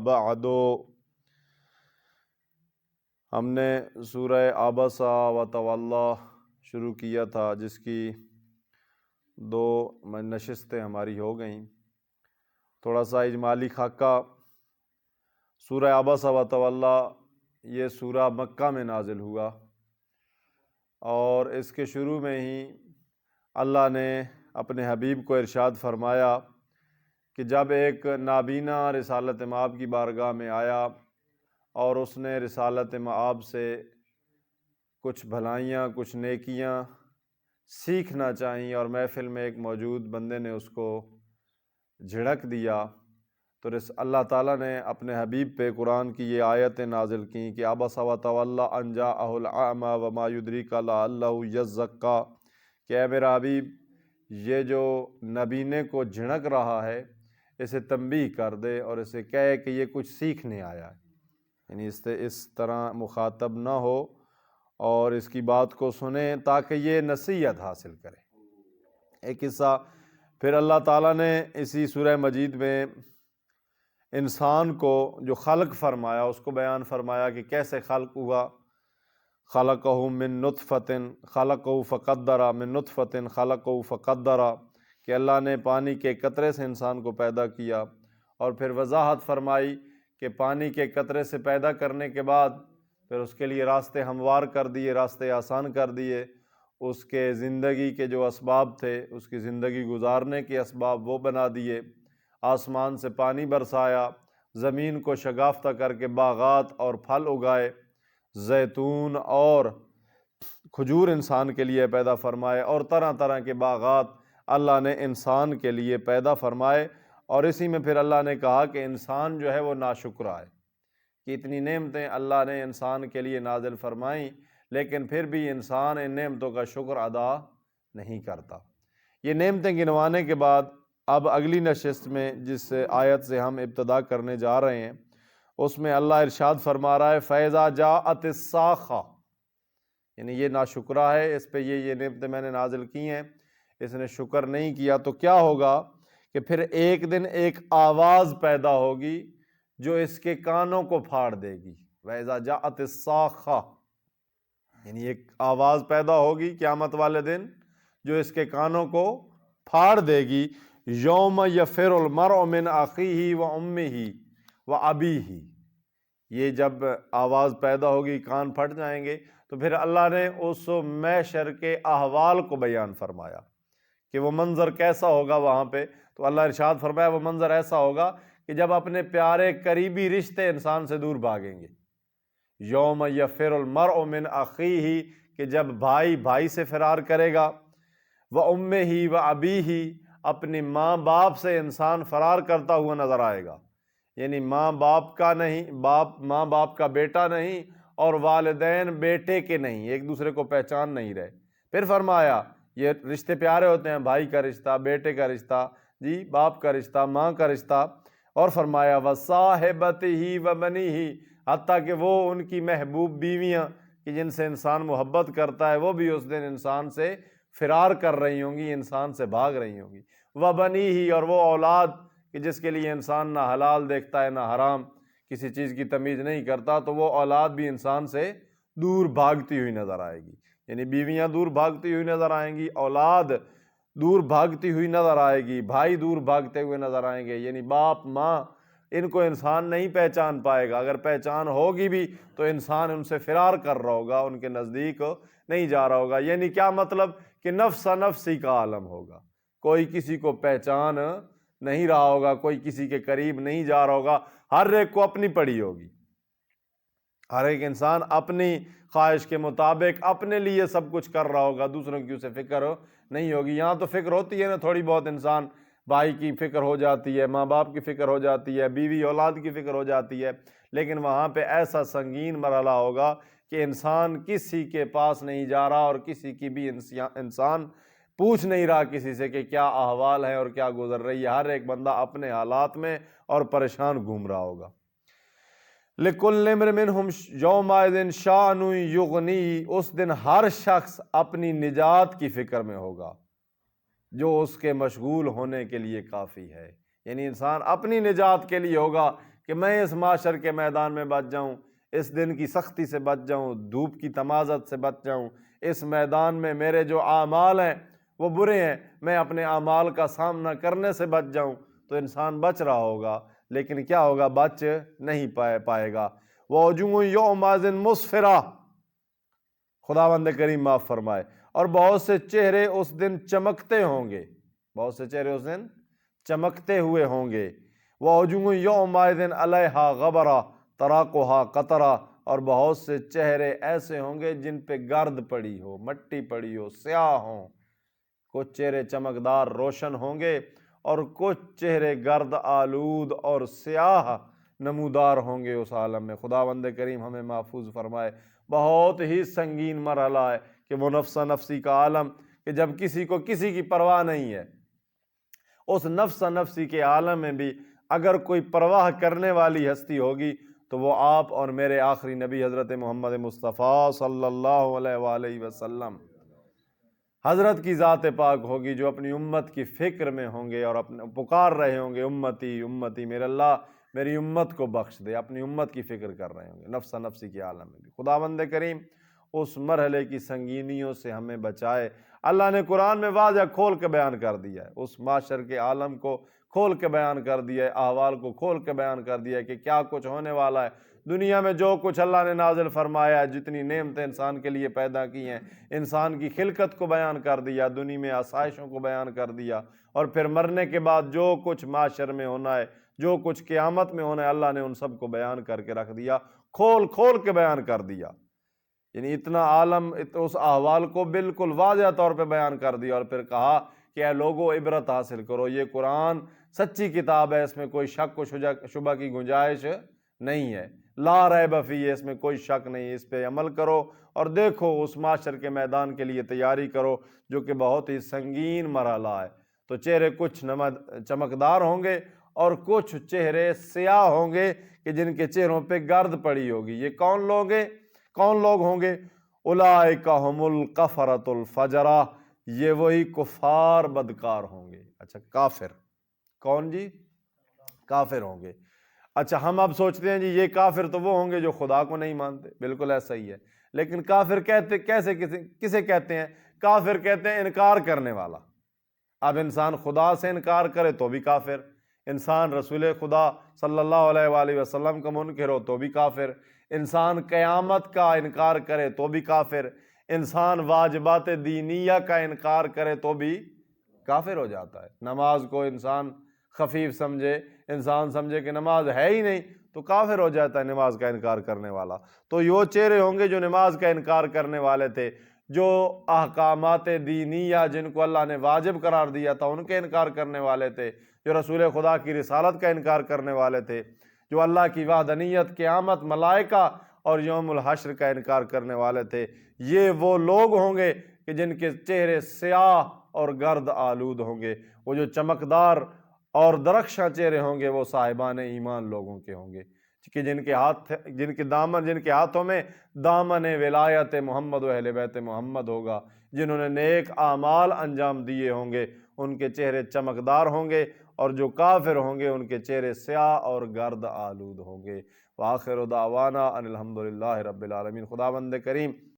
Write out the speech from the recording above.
بعد، ہم نے سورہ عبسہ وتولی شروع کیا تھا، جس کی 2 نشستیں ہماری ہو گئیں۔ تھوڑا سا اجمالی خاکہ، سورہ عبسہ وتولی یہ سورہ مکہ میں نازل ہوا، اور اس کے شروع میں ہی اللہ نے اپنے حبیب کو ارشاد فرمایا کہ جب ایک نابینا رسالت مآب کی بارگاہ میں آیا اور اس نے رسالت مآب سے کچھ بھلائیاں، کچھ نیکیاں سیکھنا چاہیں، اور محفل میں ایک موجود بندے نے اس کو جھڑک دیا، تو اللہ تعالیٰ نے اپنے حبیب پہ قرآن کی یہ آیتیں نازل کیں کہ عبس وتولی ان جاءہ الاعمی وما یدریک لعلہ یزکی، کہ اے میرا حبیب، یہ جو نبینے کو جھڑک رہا ہے اسے تنبیہ کر دے اور اسے کہے کہ یہ کچھ سیکھنے آیا ہے، یعنی اس طرح مخاطب نہ ہو اور اس کی بات کو سنیں تاکہ یہ نصیحت حاصل کرے۔ ایک قصہ پھر اللہ تعالیٰ نے اسی سورہ مجید میں انسان کو جو خلق فرمایا اس کو بیان فرمایا کہ کیسے خلق ہوا۔ خلقہ من نطفۃ خلقہ فقدرہ، من نطفۃ خلقہ فقدرہ، کہ اللہ نے پانی کے قطرے سے انسان کو پیدا کیا، اور پھر وضاحت فرمائی کہ پانی کے قطرے سے پیدا کرنے کے بعد پھر اس کے لیے راستے ہموار کر دیے، راستے آسان کر دیے، اس کے زندگی کے جو اسباب تھے، اس کی زندگی گزارنے کے اسباب وہ بنا دیے، آسمان سے پانی برسایا، زمین کو شگافتہ کر کے باغات اور پھل اگائے، زیتون اور کھجور انسان کے لیے پیدا فرمائے، اور طرح طرح کے باغات اللہ نے انسان کے لیے پیدا فرمائے۔ اور اسی میں پھر اللہ نے کہا کہ انسان جو ہے وہ ناشکرا ہے، کہ اتنی نعمتیں اللہ نے انسان کے لیے نازل فرمائیں، لیکن پھر بھی انسان ان نعمتوں کا شکر ادا نہیں کرتا۔ یہ نعمتیں گنوانے کے بعد اب اگلی نشست میں جس آیت سے ہم ابتدا کرنے جا رہے ہیں، اس میں اللہ ارشاد فرما رہا ہے فَإِذَا جَاءَتِ الصَّاخَّةُ، یعنی یہ ناشکرا ہے، اس پہ یہ نعمتیں میں نے نازل کی ہیں، اس نے شکر نہیں کیا، تو کیا ہوگا کہ پھر ایک دن ایک آواز پیدا ہوگی جو اس کے کانوں کو پھاڑ دے گی۔ وَإِذَا جَاءَتِ الصَّاخَّةُ، یعنی ایک آواز پیدا ہوگی قیامت والے دن جو اس کے کانوں کو پھاڑ دے گی۔ یوم یفر المرء من اخیہ و امہ و ابیہ، یہ جب آواز پیدا ہوگی کان پھٹ جائیں گے، تو پھر اللہ نے اس محشر کے احوال کو بیان فرمایا کہ وہ منظر کیسا ہوگا وہاں پہ۔ تو اللہ ارشاد فرمایا وہ منظر ایسا ہوگا کہ جب اپنے پیارے قریبی رشتے انسان سے دور بھاگیں گے۔ یوم یفر المرء من اخیہ، کہ جب بھائی بھائی سے فرار کرے گا، وامہ وابیہ، اپنی ماں باپ سے انسان فرار کرتا ہوا نظر آئے گا، یعنی ماں باپ کا نہیں، ماں باپ کا بیٹا نہیں، اور والدین بیٹے کے نہیں، ایک دوسرے کو پہچان نہیں رہے۔ پھر فرمایا یہ رشتے پیارے ہوتے ہیں، بھائی کا رشتہ، بیٹے کا رشتہ، جی باپ کا رشتہ، ماں کا رشتہ، اور فرمایا وصاحبتہ وبنیہ، حتیٰ کہ وہ ان کی محبوب بیویاں کہ جن سے انسان محبت کرتا ہے وہ بھی اس دن انسان سے فرار کر رہی ہوں گی، انسان سے بھاگ رہی ہوں گی، وبنیہ، اور وہ اولاد کہ جس کے لیے انسان نہ حلال دیکھتا ہے نہ حرام، کسی چیز کی تمیز نہیں کرتا، تو وہ اولاد بھی انسان سے دور بھاگتی ہوئی نظر آئے گی، یعنی بیویاں دور بھاگتی ہوئی نظر آئیں گی، اولاد دور بھاگتی ہوئی نظر آئے گی، بھائی دور بھاگتے ہوئے نظر آئیں گے، یعنی باپ ماں ان کو انسان نہیں پہچان پائے گا، اگر پہچان ہوگی بھی تو انسان ان سے فرار کر رہا ہوگا، ان کے نزدیک نہیں جا رہا ہوگا۔ یعنی کیا مطلب کہ نفس نفسی کا عالم ہوگا، کوئی کسی کو پہچان نہیں رہا ہوگا، کوئی کسی کے قریب نہیں جا رہا ہوگا، ہر ایک کو اپنی پڑی ہوگی، ہر ایک انسان اپنی خواہش کے مطابق اپنے لیے سب کچھ کر رہا ہوگا، دوسروں کی اسے فکر نہیں ہوگی۔ یہاں تو فکر ہوتی ہے نا تھوڑی بہت، انسان بھائی کی فکر ہو جاتی ہے، ماں باپ کی فکر ہو جاتی ہے، بیوی اولاد کی فکر ہو جاتی ہے، لیکن وہاں پہ ایسا سنگین مرحلہ ہوگا کہ انسان کسی کے پاس نہیں جا رہا، اور کسی کی بھی انسان پوچھ نہیں رہا کسی سے کہ کیا احوال ہے اور کیا گزر رہی ہے، ہر ایک بندہ اپنے حالات میں اور پریشان گھوم رہا ہوگا۔ لِكُلِّ امْرِئٍ مِّنْهُمْ يَوْمَئِذٍ شَأْنٌ يُغْنِيهِ، اس دن ہر شخص اپنی نجات کی فکر میں ہوگا جو اس کے مشغول ہونے کے لیے کافی ہے، یعنی انسان اپنی نجات کے لیے ہوگا کہ میں اس معاشر کے میدان میں بچ جاؤں، اس دن کی سختی سے بچ جاؤں، دھوپ کی تمازت سے بچ جاؤں، اس میدان میں میرے جو اعمال ہیں وہ برے ہیں، میں اپنے اعمال کا سامنا کرنے سے بچ جاؤں، تو انسان بچ رہا ہوگا، لیکن کیا ہوگا؟ بچ نہیں پائے گا۔ وَوُجُوهٌ يَوْمَئِذٍ مُسْفِرَةٌ، خداوند کریم معاف فرمائے، اور بہت سے چہرے اس دن چمکتے ہوں گے، بہت سے چہرے اس دن چمکتے ہوئے ہوں گے۔ وَوُجُوهٌ يَوْمَئِذٍ عَلَيْهَا غَبَرَةٌ تَرَاقُهَا قَطَرَةٌ، اور بہت سے چہرے ایسے ہوں گے جن پہ گرد پڑی ہو، مٹی پڑی ہو، سیاہ ہوں۔ کچھ چہرے چمکدار روشن ہوں گے اور کچھ چہرے گرد آلود اور سیاہ نمودار ہوں گے اس عالم میں۔ خداوند کریم ہمیں محفوظ فرمائے۔ بہت ہی سنگین مرحلہ ہے کہ وہ نفس نفسی کا عالم، کہ جب کسی کو کسی کی پرواہ نہیں ہے۔ اس نفس نفسی کے عالم میں بھی اگر کوئی پرواہ کرنے والی ہستی ہوگی تو وہ آپ اور میرے آخری نبی حضرت محمد مصطفیٰ صلی اللہ علیہ وآلہ وسلم حضرت کی ذات پاک ہوگی، جو اپنی امت کی فکر میں ہوں گے اور اپنے پکار رہے ہوں گے، امتی امتی، میرے اللہ میری امت کو بخش دے، اپنی امت کی فکر کر رہے ہوں گے نفس نفسی کے عالم میں بھی۔ خداوند کریم اس مرحلے کی سنگینیوں سے ہمیں بچائے۔ اللہ نے قرآن میں واضح کھول کے بیان کر دیا ہے، اس معاشر کے عالم کو کھول کے بیان کر دیا ہے، احوال کو کھول کے بیان کر دیا ہے کہ کیا کچھ ہونے والا ہے۔ دنیا میں جو کچھ اللہ نے نازل فرمایا ہے، جتنی نعمتیں انسان کے لیے پیدا کی ہیں، انسان کی خلقت کو بیان کر دیا، دنیا میں آسائشوں کو بیان کر دیا، اور پھر مرنے کے بعد جو کچھ معاشر میں ہونا ہے، جو کچھ قیامت میں ہونا ہے، اللہ نے ان سب کو بیان کر کے رکھ دیا، کھول کھول کے بیان کر دیا۔ یعنی اتنا عالم، اس احوال کو بالکل واضح طور پہ بیان کر دیا، اور پھر کہا کہ اے لوگو عبرت حاصل کرو، یہ قرآن سچی کتاب ہے، اس میں کوئی شک و شبہ کی گنجائش نہیں ہے، لا ریب فیہ، اس میں کوئی شک نہیں، اس پہ عمل کرو اور دیکھو اس معاشر کے میدان کے لیے تیاری کرو جو کہ بہت ہی سنگین مرحلہ ہے۔ تو چہرے کچھ چمکدار ہوں گے اور کچھ چہرے سیاہ ہوں گے کہ جن کے چہروں پہ گرد پڑی ہوگی۔ یہ کون لوگ ہوں گے؟ اولئک ھم الکفرۃ الفجرہ، یہ وہی کفار بدکار ہوں گے۔ اچھا، کافر کون جی؟ کافر ہوں گے۔ اچھا، ہم اب سوچتے ہیں جی یہ کافر تو وہ ہوں گے جو خدا کو نہیں مانتے، بالکل ایسا ہی ہے، لیکن کافر کسے کہتے ہیں؟ کافر کہتے ہیں انکار کرنے والا۔ اب انسان خدا سے انکار کرے تو بھی کافر، انسان رسول خدا صلی اللہ علیہ وآلہ وسلم کا منکر ہو تو بھی کافر، انسان قیامت کا انکار کرے تو بھی کافر، انسان واجبات دینیہ کا انکار کرے تو بھی کافر ہو جاتا ہے۔ نماز کو انسان خفیف سمجھے، انسان سمجھے کہ نماز ہے ہی نہیں، تو کافر ہو جاتا ہے نماز کا انکار کرنے والا۔ تو یہ چہرے ہوں گے جو نماز کا انکار کرنے والے تھے، جو احکامات دینیہ جن کو اللہ نے واجب قرار دیا تھا ان کے انکار کرنے والے تھے، جو رسول خدا کی رسالت کا انکار کرنے والے تھے، جو اللہ کی وحدانیت، قیامت، ملائکہ اور یوم الحشر کا انکار کرنے والے تھے۔ یہ وہ لوگ ہوں گے کہ جن کے چہرے سیاہ اور گرد آلود ہوں گے۔ وہ جو چمکدار اور درخشاں چہرے ہوں گے وہ صاحبان ایمان لوگوں کے ہوں گے، کہ جن کے ہاتھوں میں دامن ولایت محمد و اہل بیت محمد ہوگا، جنہوں نے نیک اعمال انجام دیے ہوں گے، ان کے چہرے چمکدار ہوں گے، اور جو کافر ہوں گے ان کے چہرے سیاہ اور گرد آلود ہوں گے۔ وآخر دعوانا ان الحمدللہ رب العالمین۔ خداوند کریم